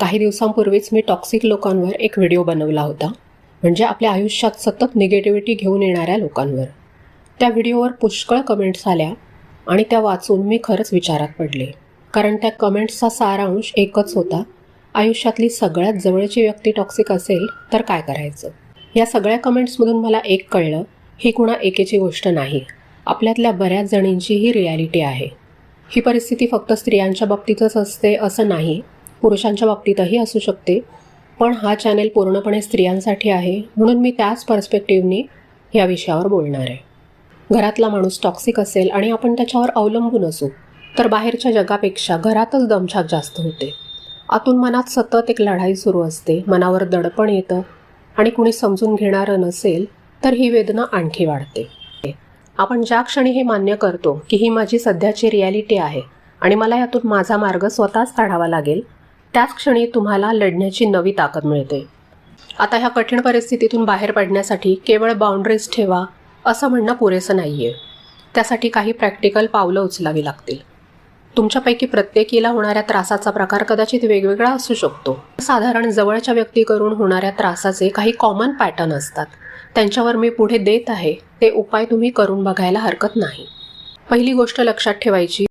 काही दिवसांपूर्वीच मी टॉक्सिक लोकांवर एक व्हिडिओ बनवला होता, म्हणजे आपल्या आयुष्यात सतत निगेटिव्हिटी घेऊन येणाऱ्या लोकांवर. त्या व्हिडिओवर पुष्कळ कमेंट्स आल्या आणि त्या वाचून मी खरंच विचारात पडले. कारण त्या कमेंट्सचा सारांश एकच होता, आयुष्यातली सगळ्यात जवळची व्यक्ती टॉक्सिक असेल तर काय करायचं. या सगळ्या कमेंट्समधून मला एक कळलं, ही कुणा एकेची गोष्ट नाही, आपल्यातल्या बऱ्याच जणींची ही रिॲलिटी आहे. ही परिस्थिती फक्त स्त्रियांच्या बाबतीतच असते असं नाही, पुरुषांच्या बाबतीतही असू शकते. पण हा चॅनेल पूर्णपणे स्त्रियांसाठी आहे, म्हणून मी त्याच पर्स्पेक्टिव्हनी या विषयावर बोलणार आहे. घरातला माणूस टॉक्सिक असेल आणि आपण त्याच्यावर अवलंबून असू तर बाहेरच्या जगापेक्षा घरातच दमछाक जास्त होते. आतून मनात सतत एक लढाई सुरू असते, मनावर दडपण येतं आणि कुणी समजून घेणारं नसेल तर ही वेदना आणखी वाढते. आपण ज्या क्षणी हे मान्य करतो की ही माझी सध्याची रिॲलिटी आहे आणि मला यातून माझा मार्ग स्वतःच काढावा लागेल, त्याच क्षणी तुम्हाला लढण्याची नवी ताकद मिळते. आता ह्या कठीण परिस्थितीतून बाहेर पडण्यासाठी केवळ बाउंड्रीज ठेवा असं म्हणणं पुरेसं नाही आहे. त्यासाठी काही प्रॅक्टिकल पावलं उचलावी लागतील. तुमच्यापैकी प्रत्येकीला होणाऱ्या त्रासाचा प्रकार कदाचित वेगवेगळा असू शकतो. साधारण जवळच्या व्यक्तीकडून होणाऱ्या त्रासाचे काही कॉमन पॅटर्न असतात. त्यांच्यावर मी पुढे देत आहे ते उपाय तुम्ही करून बघायला हरकत नाही. पहिली गोष्ट लक्षात ठेवायची,